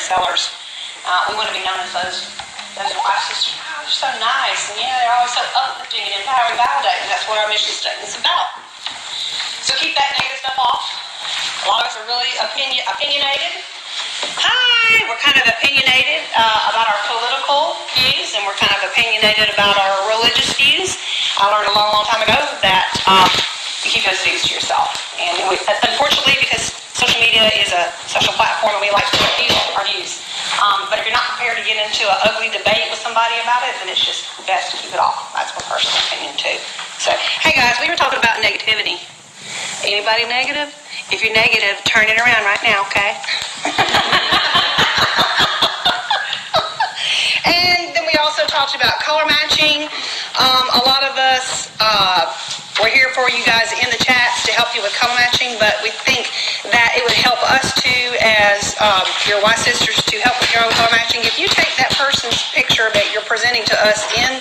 sellers. We want to be known as those wife sisters. Oh, they're so nice, and yeah, they're always so uplifting and empowering, validating. That's what our mission statement's about. So keep that negative stuff off. A lot of us are really opinionated. Hi, we're kind of opinionated about our political views, and we're kind of opinionated about our religious views. I learned a long time ago that you keep those views to yourself. And unfortunately, because social media is a social platform and we like to reveal our views. But if you're not prepared to get into an ugly debate with somebody about it, then it's just best to keep it off. That's my personal opinion too. So, hey guys, we were talking about negativity. Anybody negative? If you're negative, turn it around right now, okay? And then we also talked about color matching. A lot of us, we're here for you guys in the chats to help you with color matching, but we think that it would help us too as your Y sisters to help with your own color matching. If you take that person's picture that you're presenting to us in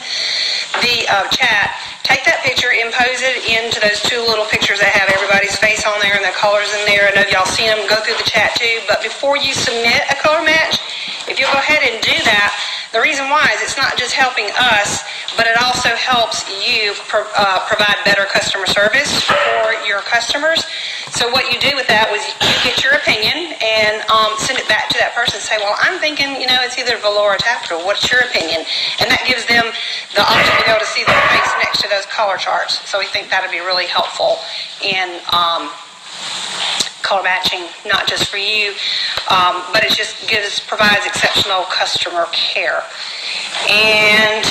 the chat, take that picture, impose it into those two little pictures that have everybody's face on there and the colors in there. I know y'all seen them, go through the chat too, but before you submit a color match, if you'll go ahead and do that, the reason why is it's not just helping us, but it also helps you provide better customer service for your customers. So what you do with that was you get your opinion and send it back to that person and say, well, I'm thinking, it's either velour or taffeta. What's your opinion? And that gives them the option to be able to see their face next to those color charts. So we think that would be really helpful in color matching, not just for you, but it just provides exceptional customer care. And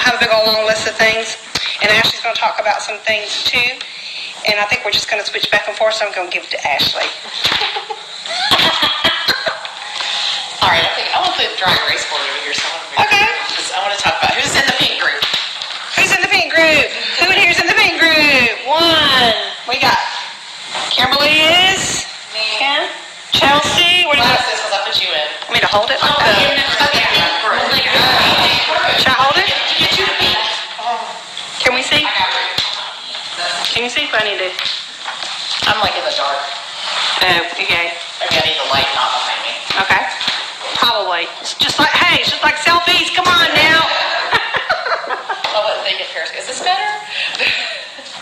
have a big old long list of things. And Ashley's going to talk about some things too. And I think we're just going to switch back and forth, so I'm going to give it to Ashley. All right, I want the dry erase board over here. So okay. I want to talk about who's in the pink group. Who's in the pink group? Who in here's in the pink group? One. We got Kimberly is. Me. Ken. Chelsea. What do you got? This was I put you in. Want me to hold it like that? Should I hold it? Get you to pink. Can we see? I got you. Can you see if I need to? I'm like in the dark. Oh, okay. Maybe I need the light not behind me. Okay. Probably. It's just like selfies. Come on now. I wouldn't think of Paris. Is this better?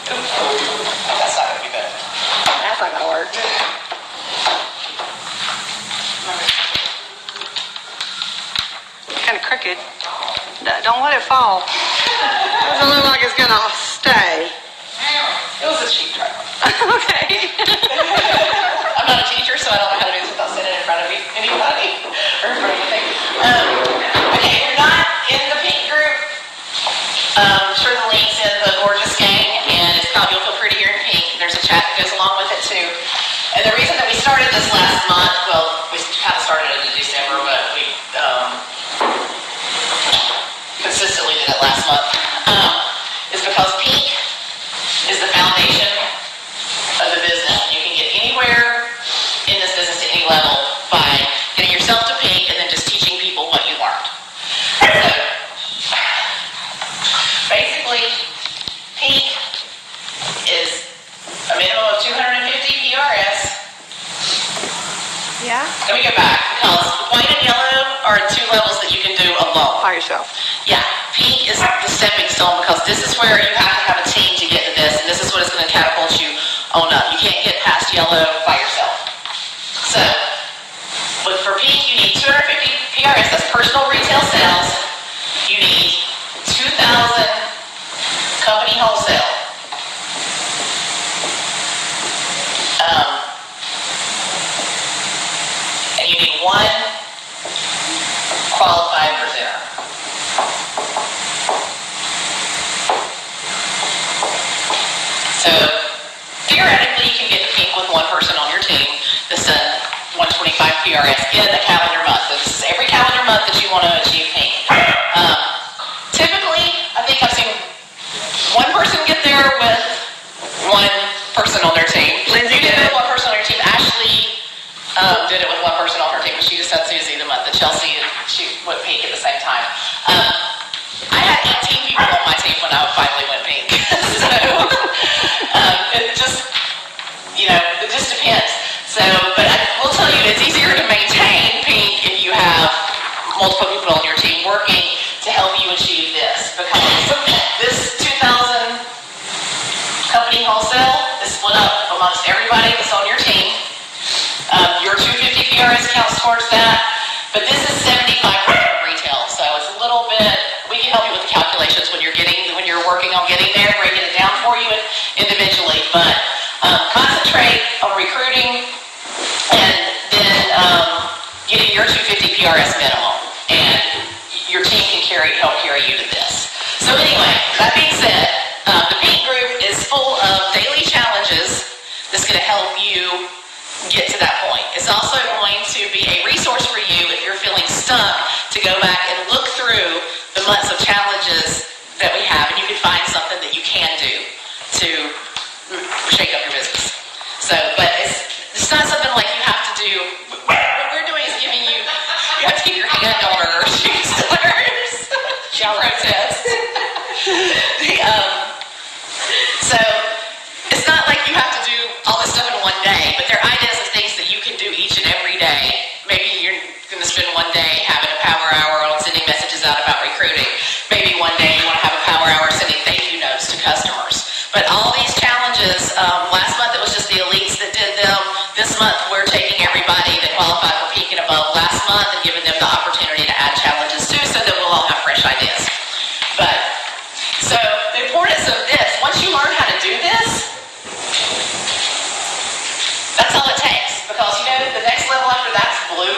That's not going to be better. That's not going to work. Kind of crooked. Don't let it fall. It doesn't look like it's going to stay. It was a cheap try. Okay. I'm not a teacher, so I don't know how to do this without sitting in front of anybody or in front of anything. Okay, if you're not in the pink group, sure the link's in the Gorgeous Gang, and it's called You'll Feel Prettier in Pink. There's a chat that goes along with it too. And the reason that we started this last month, well, we kind of started it in December, but we consistently did it last month, is because pink is the foundation of the business. You can get anywhere in this business at any level by getting yourself to pink and then just teaching people what you learned. So, basically, pink is a minimum of 250 PRS. Yeah? Let me go back, because white and yellow are two levels that you can do alone. By yourself. Yeah, pink is the stepping stone, because this is where you have to have a team to get to this, and this is what is going to catapult you on up. You can't get past yellow by yourself. So, for pink, you need 250 PRS, that's personal retail sales. You need 2,000 company wholesale. And you need one qualified presenter. So, theoretically, you can get to pink with one person on your team. This is 125 PRS in a calendar month. So this is every calendar month that you want to achieve pink. Typically, I think I've seen one person get there with one person on their team. Lindsay did did it with one person on her team. Ashley did it with one person on her team, but she just had Susie the month. And Chelsea, she went pink at the same time. I had 18 people on my team when I finally went pink. So, it just depends. So, but I will tell you, it's easier to maintain pink multiple people on your team working to help you achieve this. Because this 2,000 company wholesale is split up amongst everybody that's on your team. Your 250 PRS counts towards that, but this is 75% retail, so it's a little bit, we can help you with the calculations when you're working on getting there, breaking it down for you individually, but concentrate on recruiting and then getting your 250 PRS minimum, and your team can help carry you to this. So anyway, that being said, the Pink Group is full of daily challenges that's going to help you get to that point. It's also going to be a resource for you if you're feeling stuck to go back and look through the months of challenges that we have, and you can find something that you can do to shake up your business. So, but it's not something like you have to do. What we're doing is giving you have to keep your hand on her. She's hers. She protests. So it's not like you have to do all this stuff in one day, but there are ideas of things that you can do each and every day. Maybe you're going to spend one day having a power hour on sending messages out about recruiting. Maybe one day you want to have a power hour sending thank you notes to customers. But all these challenges, last month it was just the elites that did them. This month we're taking everybody that qualified for Peak and above last month and giving them the opportunity to add challenges too, so that we'll all have fresh ideas. But, so the importance of this, once you learn how to do this, that's all it takes. Because you know, the next level after that's blue.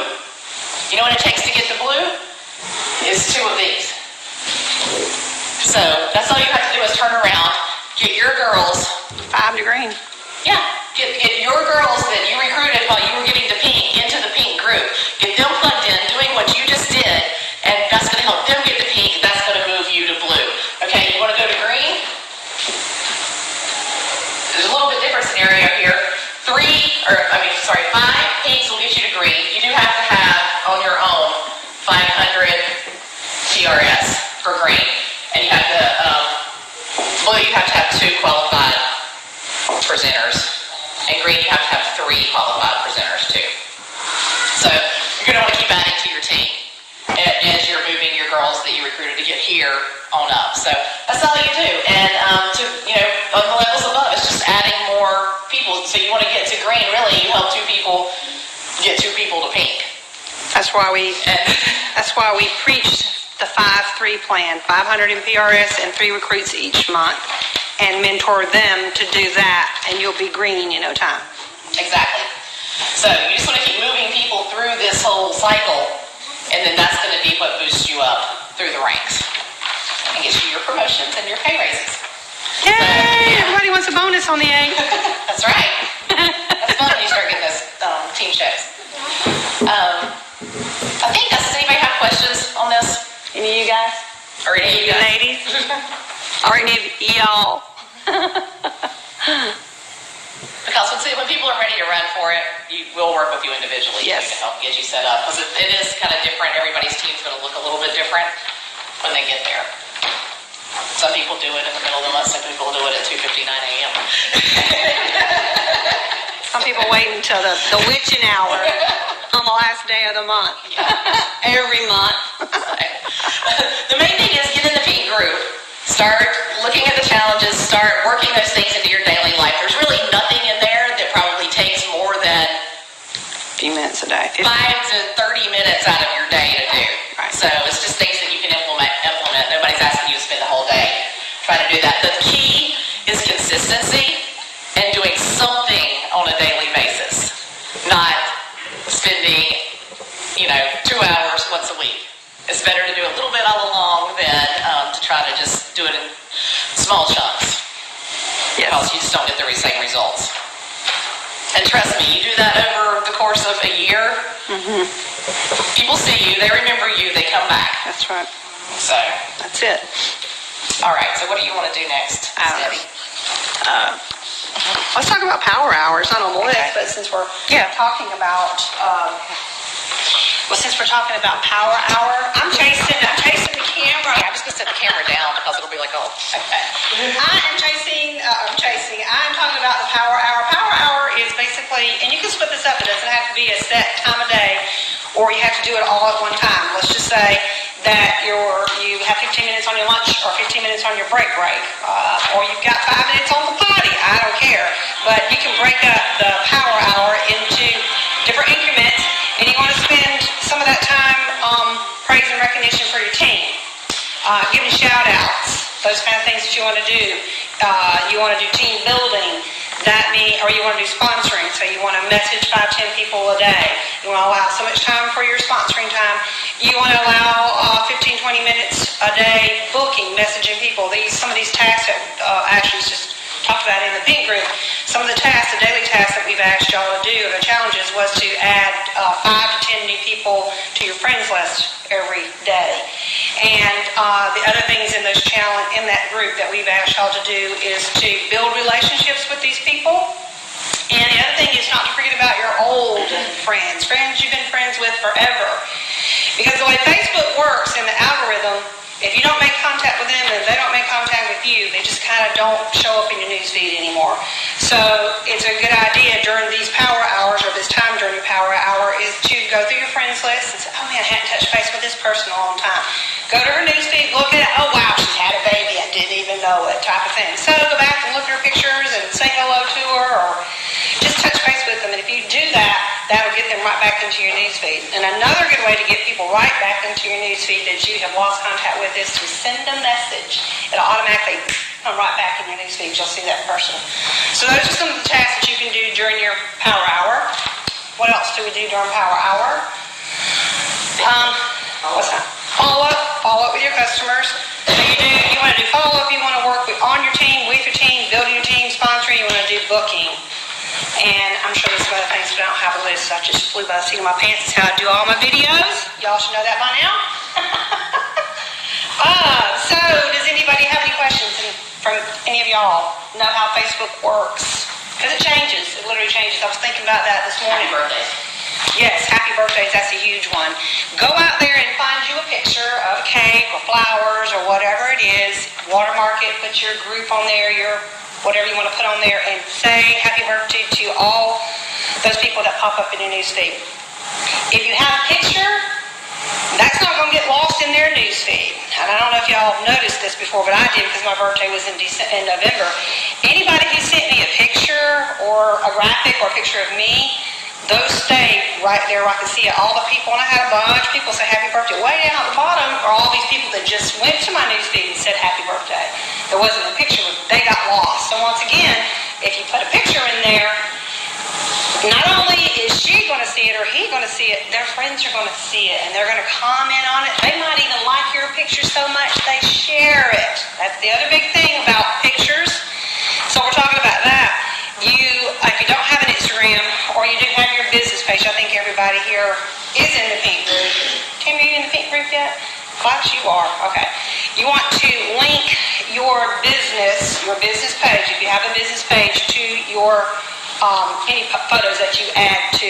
You know what it takes to get the blue? Is 2 of these. So that's all you have to do is turn around, get your girls 5 to green. Yeah, get your girls that you recruited while you were getting the Pink into the Pink Group. Get them plugged in, doing what you just did, and that's going to help them get the Pink, and that's going to move you to blue. Okay, you want to go to green? There's a little bit different scenario here. 5 Pinks will get you to green. You do have to have on your own 500 TRS for green, and you have to blue. You have to have 2 qualified presenters, and green you have to have 3 qualified presenters too. So you're going to want to keep adding to your team as you're moving your girls that you recruited to get here on up. So that's all you do, and on the levels above, it's just adding more people. So you want to get to green, really, you help 2 people get 2 people to Pink. That's why we preached the 5-3 plan, 500 in PRS and 3 recruits each month, and mentor them to do that, and you'll be green in no time. Exactly. So you just want to keep moving people through this whole cycle, and then that's going to be what boosts you up through the ranks and gets you your promotions and your pay raises. Yay! So, yeah. Everybody wants a bonus on the A. That's right. That's fun when you start getting those team checks. I think does anybody have questions on this? Any of you guys? Or any of you guys? Ladies? Or any of y'all? Because when people are ready to run for it, we'll work with you individually Yes. to help get you set up. Because it is kind of different. Everybody's team's going to look a little bit different when they get there. Some people do it in the middle of the month. Some people do it at 2:59 a.m. Some people wait until the witching hour on the last day of the month. Every month. The main thing is get in the Pink Group. Start looking at the challenges. Start working those things into your daily life. There's really nothing in there that probably takes more than A few minutes a day. 5 to 30 minutes out of your day to do. Right. So it's just things that you can implement. Nobody's asking you to spend the whole day trying to do that. The key is consistency and doing something on a daily basis. Not spending, 2 hours once a week. It's better to do a little bit all along than to try to just do it in small chunks. Yes. Because you just don't get the same results. And trust me, you do that over the course of a year, people see you, they remember you, they come back. That's right. So, That's it. all right, so what do you want to do next, Debbie? Let's talk about power hours. Not on the list, Okay. but since we're talking about power hour, I'm chasing the camera. I'm just going to set the camera down because it'll be like, oh, okay. I'm talking about the power hour. Power hour is basically, and you can split this up. It doesn't have to be a set time of day. or you have to do it all at one time. Let's just say that you have 15 minutes on your lunch or 15 minutes on your break, or you've got 5 minutes on the potty. I don't care. But you can break up the power hour into different increments, and you want to spend some of that time praise and recognition for your team, giving shout-outs, those kind of things that you want to do. You want to do team building. Or you want to do sponsoring, so you want to message 5-10 people a day. You want to allow so much time for your sponsoring time. You want to allow 15-20 minutes a day booking, messaging people. Some of these tasks that Ashley's just talked about in the pink group, some of the tasks, the daily tasks that we've asked y'all to do, the challenges was to add 5 to 10 new people to your friends list every day. And the other things in that group that we've asked y'all to do is to build relationships with these people. And the other thing is not to forget about your old friends you've been friends with forever. Because the way Facebook works in the algorithm, if you don't make contact with them and they don't make contact with you, they just kind of don't show up in your newsfeed anymore. So it's a good idea during these power hours, or this time during your power hour, is to go through your friends list and say, oh man, I hadn't touched base with this person in a long time. Go to her newsfeed, look at it, oh wow, she's had a baby, I didn't even know it, type of thing. So go back and look at her pictures and say hello to her, or just touch base with them. And if you do that, that'll get them right back into your newsfeed. And another good way to get people right back into your newsfeed that you have lost contact with is to send a message. It'll automatically come right back in your newsfeed. You'll see that person. So those are some of the tasks that you can do during your power hour. What else do we do during power hour? What's that? Follow up with your customers. So you want to do follow up, you want to work on your team, with your team, building your team, sponsoring, you want to do booking. And I'm sure there's some other things, but I don't have a list. I just flew by the seat of my pants. It's how I do all my videos. Y'all should know that by now. So does anybody have any questions from any of y'all? Know how Facebook works? Because it changes. It literally changes. I was thinking about that this morning. Happy birthday. Yes, happy birthdays, that's a huge one. Go out there and find you a picture of a cake or flowers or whatever it is. Watermark it, put your group on there, your whatever you want to put on there, and say happy birthday to all those people that pop up in your newsfeed. If you have a picture, that's not going to get lost in their newsfeed. And I don't know if y'all noticed this before, but I did because my birthday was in November. Anybody who sent me a picture or a graphic or a picture of me, those stay right there where I can see it. All the people, and I had a bunch of people say happy birthday. Way down at the bottom are all these people that just went to my newsfeed and said happy birthday. There wasn't a picture, they got lost. So once again, if you put a picture in there, not only is she going to see it or he going to see it, their friends are going to see it and they're going to comment on it. They might even like your picture so much they share it. That's the other big thing about pictures. So we're talking about that. If you don't have an Instagram or you do have your business page, I think everybody here is in the pink group. Tim, are you in the pink group yet? Class, you are. Okay. You want to link your business page, if you have a business page, to your any photos that you add to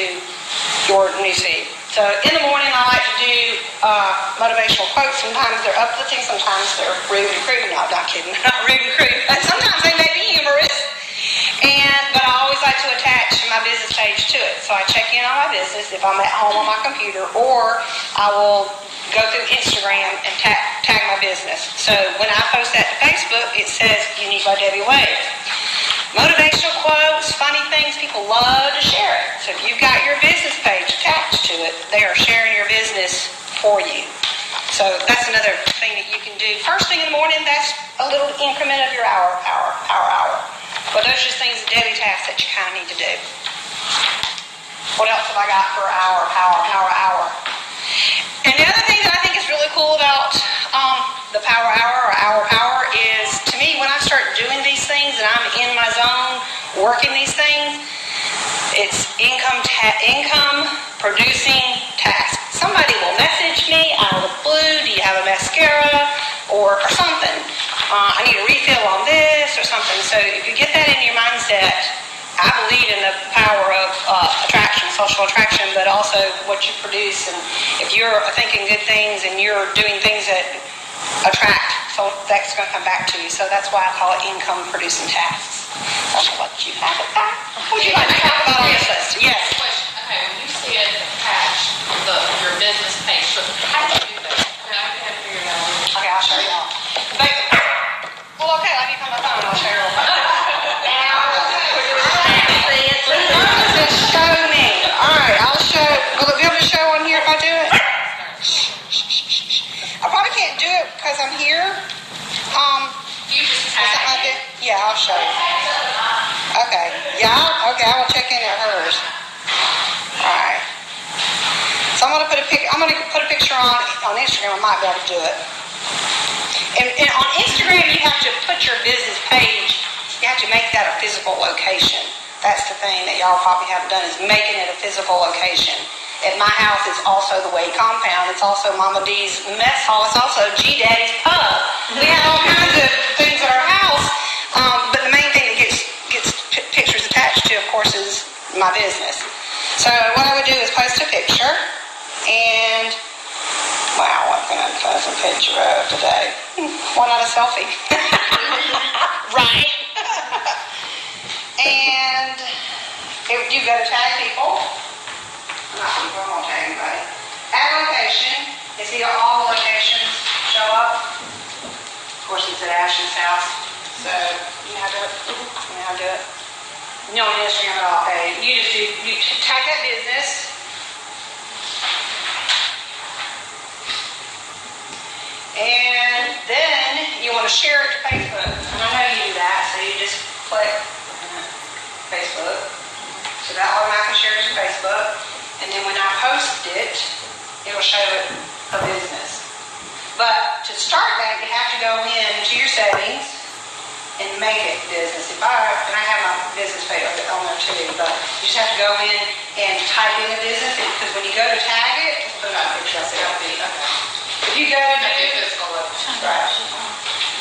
your newsfeed. So in the morning, I like to do motivational quotes. Sometimes they're uplifting, sometimes they're rude and crude. No, I'm not kidding. They're not rude and crude. But sometimes they may be humorous. But I always like to attach my business page to it. So I check in on my business if I'm at home on my computer, or I will go through Instagram and tag my business. So when I post that to Facebook, it says Unique by Debbie Wade. Motivational quotes, funny things, people love to share it. So if you've got your business page attached to it, they are sharing your business for you. So that's another thing that you can do. First thing in the morning, that's a little increment of your hour. But those are just things, daily tasks that you kind of need to do. What else have I got for hour? And the other thing that I think is really cool about the power hour or hour power is, to me, when I start doing these things and I'm in my zone working these things, it's income producing tasks. Somebody will message me out of the blue, do you have a mascara or something? I need a refill on this or something. So if you get that in your mindset, I believe in the power of attraction, social attraction, but also what you produce. And if you're thinking good things and you're doing things that attract, so that's going to come back to you. So that's why I call it income producing tasks. So I'll let you have it back. Would you like to talk about all this list? Yes. Okay, when you see it attached, your business page. So how do you do that? I can't figure it out. Okay, I'll show you all. Well, okay, let me come on my phone and I'll show you real quick. Show me. All right, I'll show. Will it be able to show on here if I do it? I probably can't do it because I'm here. You just Is that my tag it. Yeah, I'll show you. Okay. Yeah. Okay, I will check in at hers. All right. So I'm gonna put a picture on Instagram. I might be able to do it. And on Instagram, you have to put your business page. You have to make that a physical location. That's the thing that y'all probably haven't done is making it a physical location. At my house, it's also the Wade compound. It's also Mama D's mess hall. It's also G Daddy's pub. We have all kinds of things at our house. But the main thing that gets pictures attached to, of course, is my business. So what I would do is post a picture. And, wow, what can I post a picture of today? Why not a selfie? Right. And if you go to tag people, not people, I won't tag anybody. Add location, you see all the locations show up. Of course, it's at Ashton's house, so you know how to do it. You know, on Instagram at all, okay? You tag that business. And then you want to share it to Facebook. And I know you do that, so you just click Facebook. So that automatically shares to Facebook. And then when I post it, it'll show it a business. But to start that, you have to go into your settings and make it business. And I have my business page on there too, but you just have to go in and type in the business, because when you go to tag it, put it up picture, if you go to right.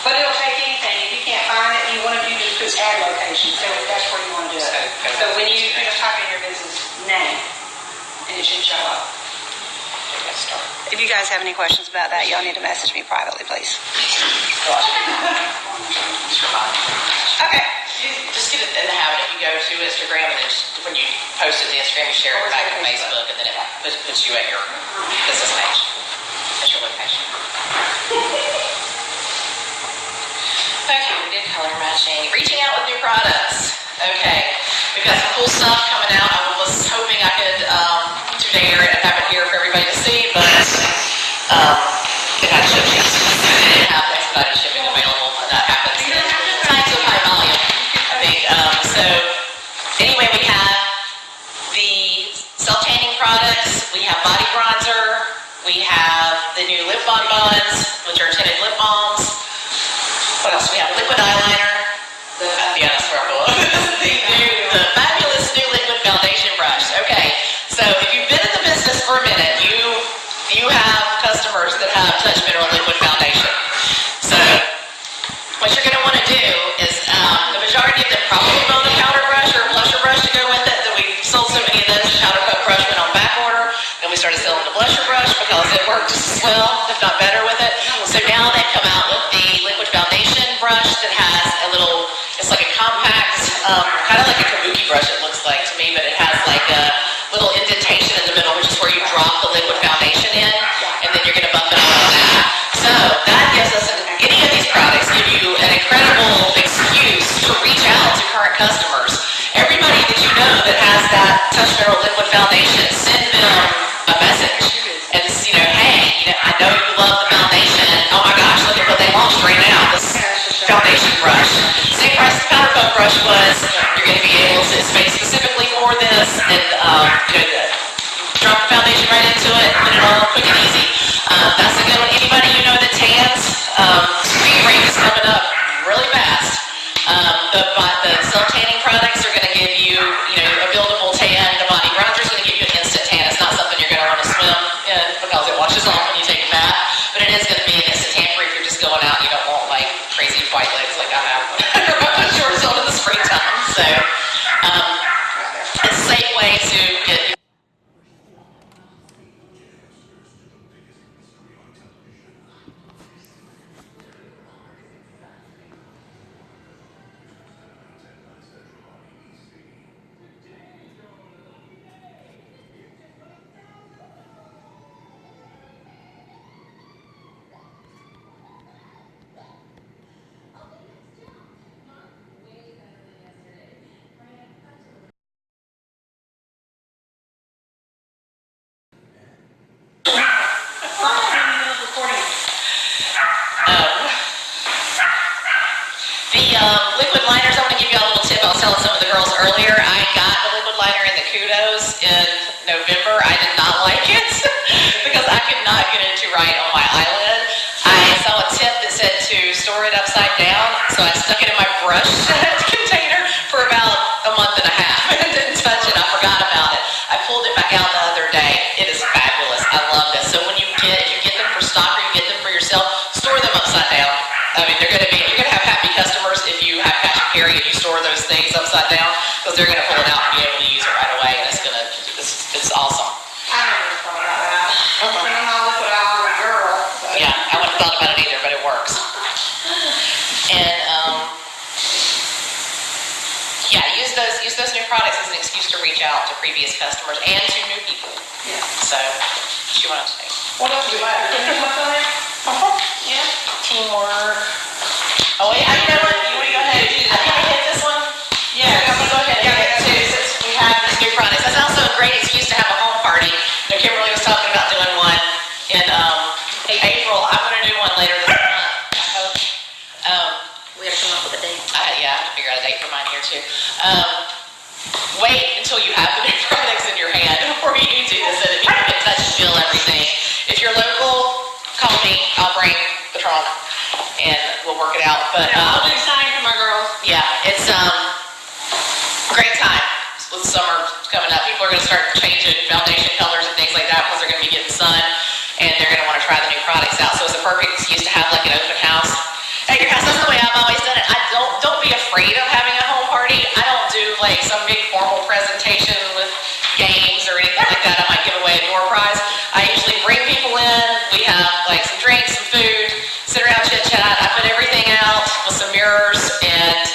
But it'll take anything. If you can't find it, you just put add location. So that's where you want to do it. So when you just type in your business name, and it should show up. If you guys have any questions about that, y'all need to message me privately, please. Okay. Just get it in the habit. If you go to Instagram and then when you post it to Instagram, you share it back to Facebook, and then it puts you at your business page. That's your location. Okay, we did color matching. Reaching out with new products. Okay, we've got some cool stuff coming out. I was hoping I could today and have it here for everybody to see, but it had shipping. It didn't have expedited shipping available, and that happens in times of high volume, I think. So anyway, we have the self-tanning products. We have body bronzer. We have the new lip balm buns, which are tinted lip balms. What else? We have liquid eyeliner. Yeah, that's where I'm going. The fabulous new liquid foundation brush. Okay, so if you've been in the business for a minute, you have customers that have Touch Mineral liquid foundation. So what you're going to want to do is the majority of them probably own a powder brush or a blusher brush to go with it. That we sold so many of those. The powder coat brush went on back order. Then we started selling the blusher brush because it worked just as well, if not better, with it. So now they've come out with the liquid foundation brush that has a little, it's like a compact, kind of like a kabuki brush it looks like to me, but it has like a little indentation in the middle, which is where you drop the liquid foundation in, and then you're going to buff it on that. So that gives us, any of these products give you an incredible excuse to reach out to current customers. Everybody that you know that has that Touch Mineral liquid foundation, send them a message. And hey, I know you love the foundation. Oh my gosh, look at what they launched right now, this foundation brush. Same price the powder coat brush was. You're going to be able to, it's made specifically for this, and drop the foundation right into it, put it on quick and easy. That's a good one. Anybody you know that tans, Speed Ring is coming up really fast. The self-tanning products are going to give you, a buildable tan. The body bronzer is going to give you an instant tan. It's not something you're going to want to swim in because it washes off when you take a bath, but it is going to be an instant tan for if you're just going out and you don't want like crazy white legs like I have when I put shorts on in the springtime. So it's a safe way to get liquid liners, I want to give you all a little tip. I was telling some of the girls earlier, I got the liquid liner in the Kudos in November. I did not like it because I could not get it to right on my eyelid. I saw a tip that said to store it upside down, so I stuck it in my brush container for about a month and a half and didn't touch it. I forgot about it. I pulled it back out the other day. It is fabulous. I love this. So when if you get them for stock or you get them for yourself, store them upside down. I mean, you're gonna have happy customers if you have cash and carry and you store those things upside down, because they're gonna pull it out and be able to use it right away, and it's awesome. I never thought about that. I'm not liquid eyeliner girl. So. Yeah, I wouldn't have thought about it either, but it works. And yeah, use those new products as an excuse to reach out to previous customers and to new people. Yeah. So, what you want to say? What else do I have? Can you put that? Yeah. Teamwork. Oh yeah, you know what? You want to go ahead? You want to hit this one? Yeah. I'm going to go ahead and hit it too, since we have these new products. That's also a great excuse to have a home party. Now, Kimberly was talking about doing one in April. I'm going to do one later this month, I hope. We gotta come up with a date. Yeah, I have to figure out a date for mine here too. Wait until you have the new products in your hand before you do this so that people can touch and feel everything. If you're local, call me. I'll bring Patron and we'll work it out. But I'll do sign for my girls. yeah, it's great time. With summer coming up, people are going to start changing foundation colors and things like that because they're going to be getting sun and they're going to want to try the new products out. So it's a perfect excuse to have like an open house at your house. That's the way I've always done it. Don't be afraid of having a home party. I don't do like some big formal presentation with games or anything like that. I might give away a door prize. I usually bring people in. We have like some drinks, some food, sit around, chit chat. I put everything out with some mirrors and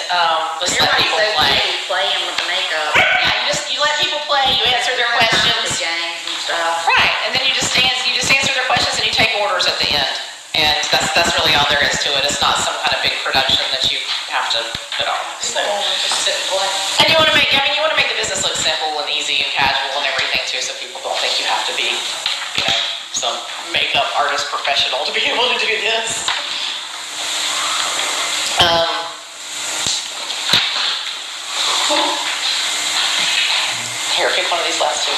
just let people play. Playing with the makeup. Yeah, you let people play. You answer their The questions. games and stuff. Right, and then you just answer their questions and you take orders at the end. And that's really all there is to it. It's not some kind of big production that you have to put on. So, and you want to make the business look simple and easy and casual and everything too, so people don't think you have to be, some makeup artist professional to be able to do this. Here, pick one of these last two.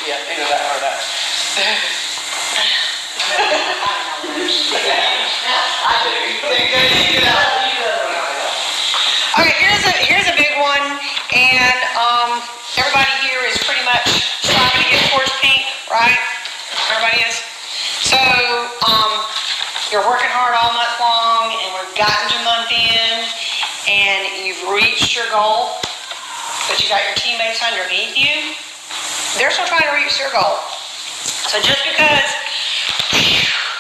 Yeah, either that or that. Okay, here's a big one, and everybody here is pretty much striving to get towards pink, right? Everybody is. So you're working hard all month long, and we've gotten to month end, and you've reached your goal, but you got your teammates underneath you. They're still trying to reach their goal. So just because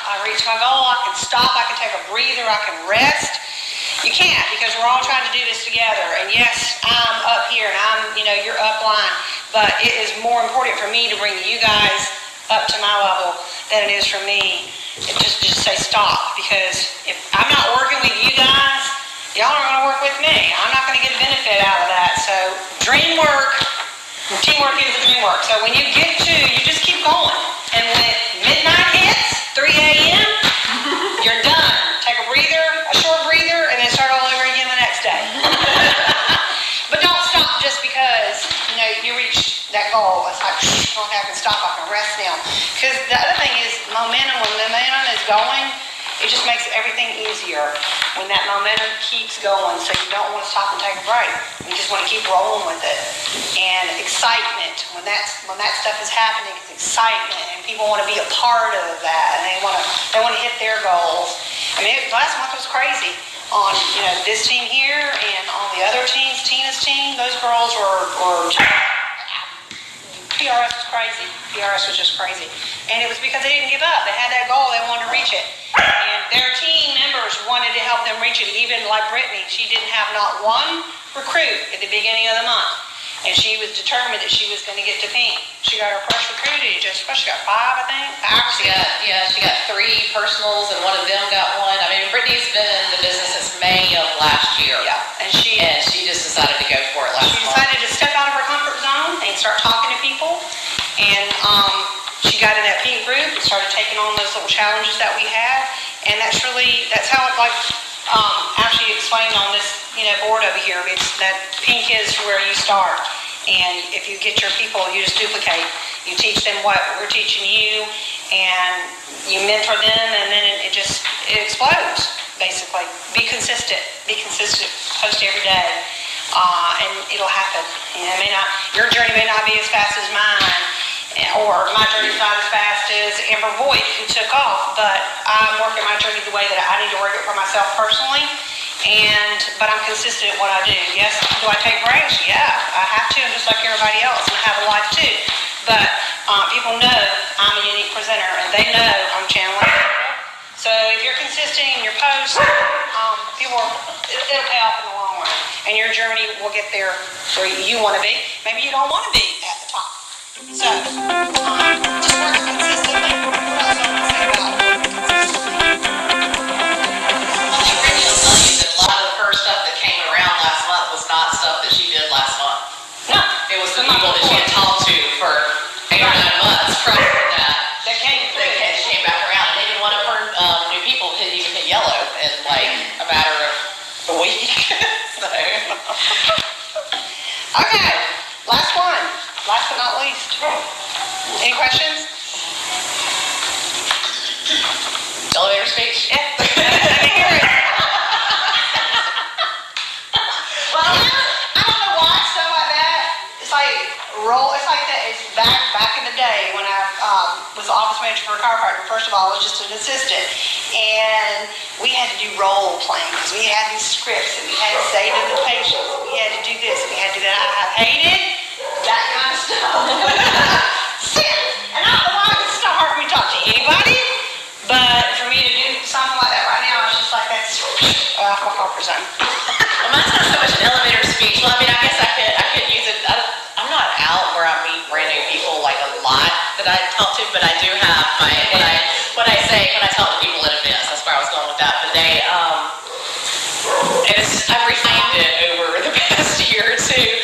I reach my goal, I can stop, I can take a breather, I can rest. You can't, because we're all trying to do this together. And yes, I'm up here and you're upline, but it is more important for me to bring you guys up to my level than it is for me to just say stop. Because if I'm not working with you guys, y'all aren't going to work with me. I'm not going to get a benefit out of that. So dream work, teamwork is a dream work. So when you get to, you just keep going. And when midnight hits, 3 a.m., you're done. Take a breather, a short breather, and then start all over again the next day. But don't stop just because, you reach that goal. It's like, okay, I can stop, I can rest now. Because the other thing is momentum. When momentum is going, it just makes everything easier when that momentum keeps going. So you don't want to stop and take a break. You just want to keep rolling with it. And excitement, when that stuff is happening, it's excitement, and people want to be a part of that, and they want to hit their goals. I mean, last month was crazy on this team here and on the other teams, Tina's team. Those girls were PRS was crazy. PRS was just crazy, and it was because they didn't give up. They had that goal, they wanted to reach it, and their team members wanted to help them reach it. Even like Brittany, she didn't have not one recruit at the beginning of the month. And she was determined that she was going to get to pink. She got her first recruited. She got 5, I think. 5 or 6. She got 3 personals, and one of them got 1. I mean, Brittany's been in the business since May of last year. Yeah, and she just decided to go for it last month. She decided to step out of her comfort zone and start talking to people. And she got in that pink group and started taking on those little challenges that we had. And that's how it, like, actually explained on this, board over here, it's that pink is where you start. And if you get your people, you just duplicate. You teach them what we're teaching you, and you mentor them, and then it explodes, basically. Be consistent, post every day, and it'll happen. Your journey may not be as fast as mine, or my journey's not as fast as Amber Voigt, who took off, but I'm working my journey the way that I need to work it for myself personally, but I'm consistent at what I do. Yes, do I take breaks? Yeah, I have to, just like everybody else, and I have a life too. But people know I'm a unique presenter, and they know I'm channeling. So if you're consistent in your posts, it'll pay off in the long run, and your journey will get there where you want to be. Maybe you don't want to be at the top. So, just work consistently. What else do I want to say about working consistently? She really will tell you that a lot of her stuff that came around last month was not stuff that she did last month. No. It was the people that she had talked to for 8 or 9 months prior to that. That came back around. And even one of her new people even hit yellow in like a matter of a week. So. Okay, last one. Last but not least. Any questions? Elevator speech? Yeah. Let me hear it. Well, I don't know why stuff like that. It's like that. It's back in the day when I was the office manager for a chiropractor. First of all, I was just an assistant, and we had to do role playing because we had these scripts and we had to say to the patients, we had to do this, we had to do that. I have hated that kind of stuff. And I don't know why it's not hard for me to talk to anybody, but for me to do something like that right now, it's just like that's off my comfort zone. Well, mine's not so much an elevator speech. Well, I guess I could use it. I'm not out where I meet brand new people like a lot that I talk to, but I do have what I say when I talk to people at events. That's where I was going with that. But I've refined it over the past year or two.